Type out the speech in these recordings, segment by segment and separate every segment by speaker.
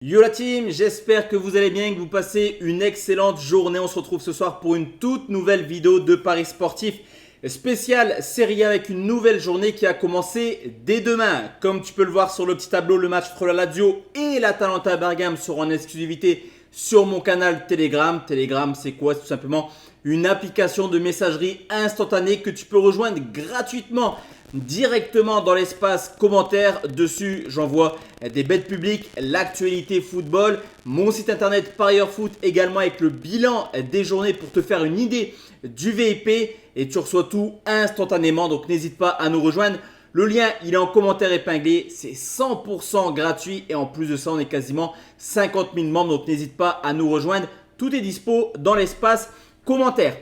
Speaker 1: Yo la team, j'espère que vous allez bien, que vous passez une excellente journée. On se retrouve ce soir pour une toute nouvelle vidéo de Paris Sportif spécial Serie A avec une nouvelle journée qui a commencé dès demain. Comme tu peux le voir sur le petit tableau, le match entre la Lazio et l'Atalanta Bergame seront en exclusivité sur mon canal Telegram. Telegram, c'est quoi? C'est tout simplement une application de messagerie instantanée que tu peux rejoindre gratuitement directement dans l'espace commentaire. Dessus, j'envoie des bêtes publiques, l'actualité football, mon site internet Parieur Foot également avec le bilan des journées pour te faire une idée du VIP et tu reçois tout instantanément. Donc n'hésite pas à nous rejoindre. Le lien, il est en commentaire épinglé. C'est 100% gratuit et en plus de ça, on est quasiment 50 000 membres. Donc n'hésite pas à nous rejoindre. Tout est dispo dans l'espace commentaire.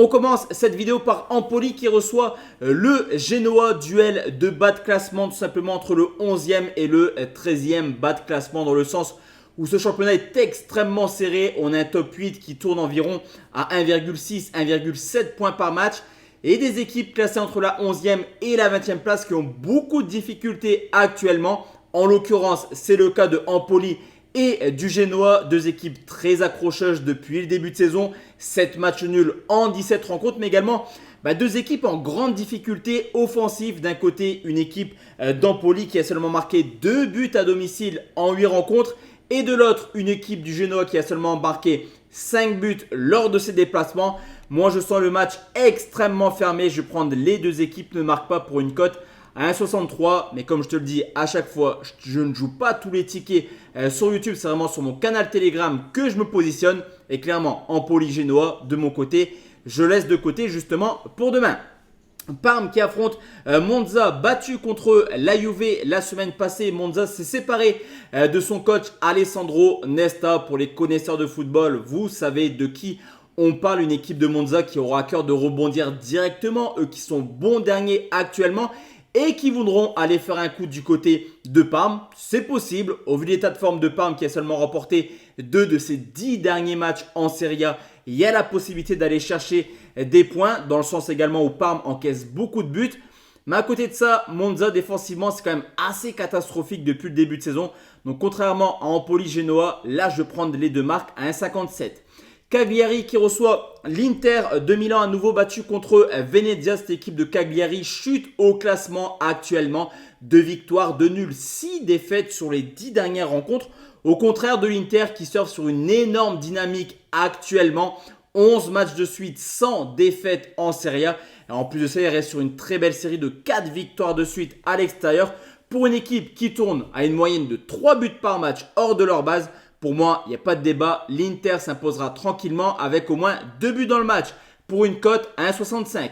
Speaker 1: On commence cette vidéo par Empoli qui reçoit le Genoa, duel de bas de classement tout simplement entre le 11e et le 13e bas de classement, dans le sens où ce championnat est extrêmement serré. On a un top 8 qui tourne environ à 1,6, 1,7 points par match et des équipes classées entre la 11e et la 20e place qui ont beaucoup de difficultés actuellement. En l'occurrence, c'est le cas de Empoli et du Genoa, deux équipes très accrocheuses depuis le début de saison. 7 matchs nuls en 17 rencontres, mais également deux équipes en grande difficulté offensive. D'un côté, une équipe d'Empoli qui a seulement marqué 2 buts à domicile en 8 rencontres. Et de l'autre, une équipe du Genoa qui a seulement marqué 5 buts lors de ses déplacements. Moi, je sens le match extrêmement fermé. Je vais prendre les deux équipes ne marquent pas pour une cote à 1,63, mais comme je te le dis à chaque fois, je ne joue pas tous les tickets sur YouTube, c'est vraiment sur mon canal Telegram que je me positionne. Et clairement, Empoli Genoa, de mon côté, je laisse de côté justement pour demain. Parme qui affronte Monza, battu contre la Juve la semaine passée. Monza s'est séparé de son coach Alessandro Nesta. Pour les connaisseurs de football, vous savez de qui on parle. Une équipe de Monza qui aura à cœur de rebondir directement, eux qui sont bons derniers actuellement et qui voudront aller faire un coup du côté de Parme. C'est possible, au vu de l'état de forme de Parme qui a seulement remporté 2 de ses 10 derniers matchs en Serie A. Il y a la possibilité d'aller chercher des points, dans le sens également où Parme encaisse beaucoup de buts. Mais à côté de ça, Monza défensivement, c'est quand même assez catastrophique depuis le début de saison. Donc contrairement à Empoli Genoa, là je vais prendre les deux marques à 1,57. Cagliari qui reçoit l'Inter de Milan, à nouveau battu contre Venezia. Cette équipe de Cagliari chute au classement actuellement. 2 victoires, 2 nuls, 6 défaites sur les 10 dernières rencontres. Au contraire de l'Inter qui surfe sur une énorme dynamique actuellement. 11 matchs de suite sans défaite en Serie A. Et en plus de ça, il reste sur une très belle série de 4 victoires de suite à l'extérieur. Pour une équipe qui tourne à une moyenne de 3 buts par match hors de leur base, pour moi, il n'y a pas de débat. L'Inter s'imposera tranquillement avec au moins 2 buts dans le match pour une cote à 1,65.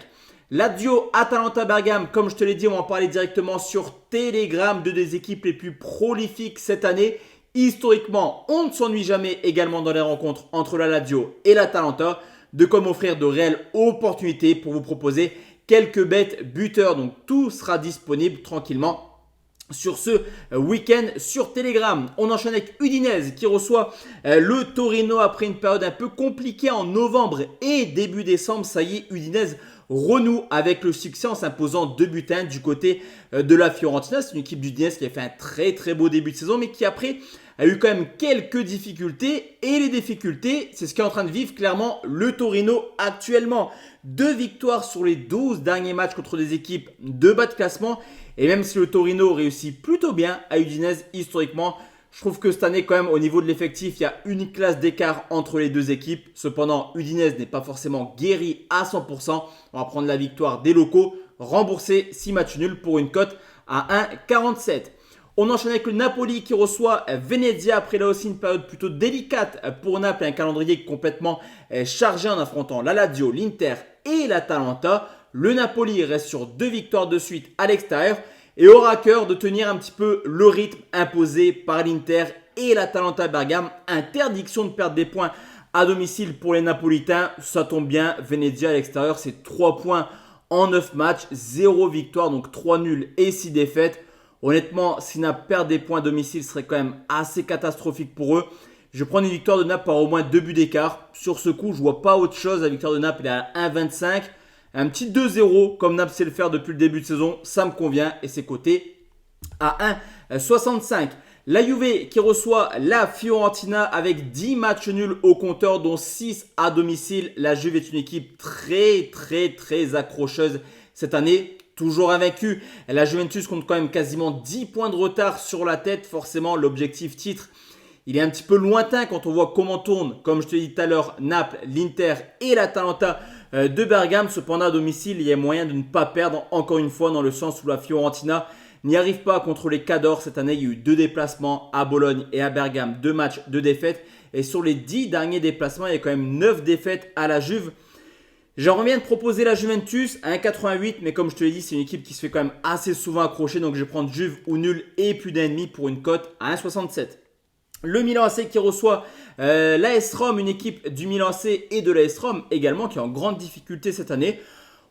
Speaker 1: Lazio, Atalanta Bergame, comme je te l'ai dit, on va en parler directement sur Telegram, deux des équipes les plus prolifiques cette année. Historiquement, on ne s'ennuie jamais également dans les rencontres entre la Lazio et l'Atalanta. De quoi m'offrir de réelles opportunités pour vous proposer quelques bêtes buteurs. Donc tout sera disponible tranquillement sur ce week-end sur Telegram. On enchaîne avec Udinese qui reçoit le Torino après une période un peu compliquée en novembre et début décembre. Ça y est, Udinese renoue avec le succès en s'imposant 2 buts à 1 du côté de la Fiorentina. C'est une équipe d'Udinese qui a fait un très très beau début de saison, mais qui après a eu quand même quelques difficultés. Et les difficultés, c'est ce qu'est en train de vivre clairement le Torino actuellement. 2 victoires sur les 12 derniers matchs contre des équipes de bas de classement. Et même si le Torino réussit plutôt bien à Udinese historiquement, je trouve que cette année quand même au niveau de l'effectif, il y a une classe d'écart entre les deux équipes. Cependant, Udinese n'est pas forcément guéri à 100%. On va prendre la victoire des locaux, rembourser 6 matchs nuls pour une cote à 1,47. On enchaîne avec le Napoli qui reçoit Venezia après là aussi une période plutôt délicate pour Naples, un calendrier complètement chargé en affrontant la Lazio, l'Inter et l'Atalanta. Le Napoli reste sur 2 victoires de suite à l'extérieur et aura à cœur de tenir un petit peu le rythme imposé par l'Inter et l'Atalanta Bergame. Interdiction de perdre des points à domicile pour les Napolitains. Ça tombe bien, Venezia à l'extérieur, c'est 3 points en 9 matchs, 0 victoire, donc 3 nuls et 6 défaites. Honnêtement, si Naples perd des points à domicile, ce serait quand même assez catastrophique pour eux. Je vais prendre une victoire de Naples par au moins 2 buts d'écart. Sur ce coup, je ne vois pas autre chose. La victoire de Naples est à 1,25. Un petit 2-0 comme Naples sait le faire depuis le début de saison, ça me convient et c'est coté à 1,65. La Juve qui reçoit la Fiorentina avec 10 matchs nuls au compteur dont 6 à domicile. La Juve est une équipe très accrocheuse cette année, toujours invaincue. La Juventus compte quand même quasiment 10 points de retard sur la tête. Forcément, l'objectif titre, il est un petit peu lointain quand on voit comment tourne, comme je te l'ai dit tout à l'heure, Naples, l'Inter et l'Atalanta de Bergame. Cependant, à domicile, il y a moyen de ne pas perdre, encore une fois, dans le sens où la Fiorentina n'y arrive pas contre les Cadors. Cette année, il y a eu 2 déplacements à Bologne et à Bergame, 2 matchs, 2 défaites. Et sur les 10 derniers déplacements, il y a quand même 9 défaites à la Juve. J'en reviens de proposer la Juventus à 1,88, mais comme je te l'ai dit, c'est une équipe qui se fait quand même assez souvent accrocher. Donc je vais prendre Juve ou nul et plus d'1,5 pour une cote à 1,67. Le Milan AC qui reçoit l'AS Rome, une équipe du Milan AC et de l'AS Rome également qui est en grande difficulté cette année.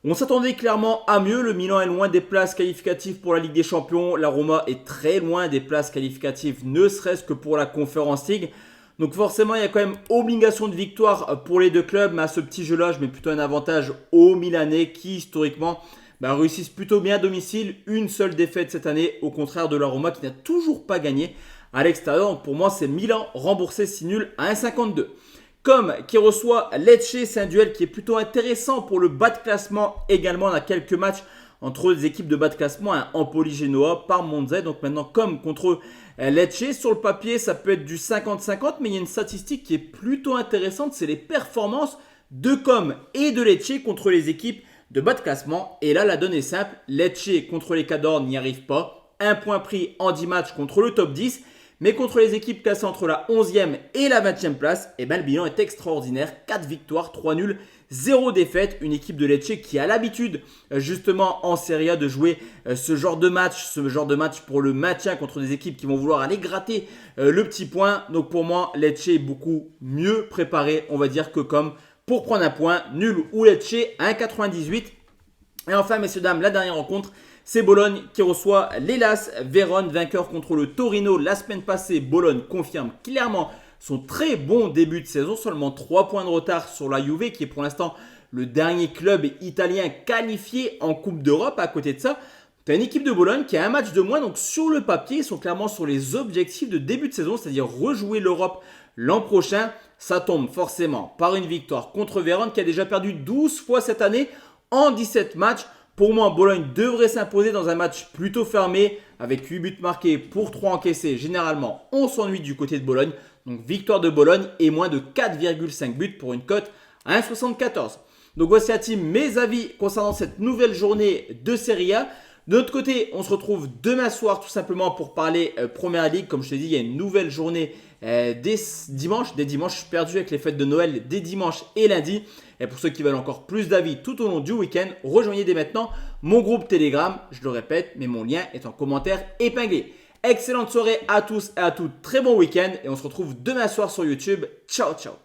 Speaker 1: On s'attendait clairement à mieux. Le Milan est loin des places qualificatives pour la Ligue des Champions. La Roma est très loin des places qualificatives, ne serait-ce que pour la Conference League. Donc forcément, il y a quand même obligation de victoire pour les deux clubs. Mais à ce petit jeu-là, je mets plutôt un avantage aux Milanais qui, historiquement, réussissent plutôt bien à domicile. Une seule défaite cette année, au contraire de la Roma qui n'a toujours pas gagné à l'extérieur. Donc pour moi, c'est Milan remboursé 6 nuls à 1,52. Comme qui reçoit Lecce, c'est un duel qui est plutôt intéressant pour le bas de classement. Également, on a quelques matchs entre les équipes de bas de classement, Empoli-Genoa par Monza. Donc maintenant, comme contre Lecce, sur le papier, ça peut être du 50-50, mais il y a une statistique qui est plutôt intéressante, c'est les performances de Com et de Lecce contre les équipes de bas de classement. Et là, la donne est simple, Lecce contre les Cadors n'y arrive pas. 1 point pris en 10 matchs contre le top 10. Mais contre les équipes classées entre la 11e et la 20e place, le bilan est extraordinaire. 4 victoires, 3 nuls, 0 défaite. Une équipe de Lecce qui a l'habitude justement en Serie A de jouer ce genre de match pour le maintien contre des équipes qui vont vouloir aller gratter le petit point. Donc pour moi, Lecce est beaucoup mieux préparé, on va dire, que comme pour prendre un point. Nul ou Lecce à 1,98. Et enfin, messieurs, dames, la dernière rencontre, c'est Bologne qui reçoit l'Hellas Vérone, vainqueur contre le Torino la semaine passée. Bologne confirme clairement son très bon début de saison, seulement 3 points de retard sur la Juve qui est pour l'instant le dernier club italien qualifié en Coupe d'Europe. À côté de ça, tu as une équipe de Bologne qui a un match de moins, donc sur le papier, ils sont clairement sur les objectifs de début de saison, c'est-à-dire rejouer l'Europe l'an prochain. Ça tombe forcément par une victoire contre Vérone qui a déjà perdu 12 fois cette année en 17 matchs. Pour moi, Bologne devrait s'imposer dans un match plutôt fermé avec 8 buts marqués pour 3 encaissés. Généralement, on s'ennuie du côté de Bologne. Donc, victoire de Bologne et moins de 4,5 buts pour une cote à 1,74. Donc, voici à team mes avis concernant cette nouvelle journée de Serie A. De notre côté, on se retrouve demain soir tout simplement pour parler Première Ligue. Comme je t'ai dit, il y a une nouvelle journée dès dimanche. Dès dimanche, je suis perdu avec les fêtes de Noël dès dimanche et lundi. Et pour ceux qui veulent encore plus d'avis tout au long du week-end, rejoignez dès maintenant mon groupe Telegram. Je le répète, mais mon lien est en commentaire épinglé. Excellente soirée à tous et à toutes. Très bon week-end et on se retrouve demain soir sur YouTube. Ciao, ciao.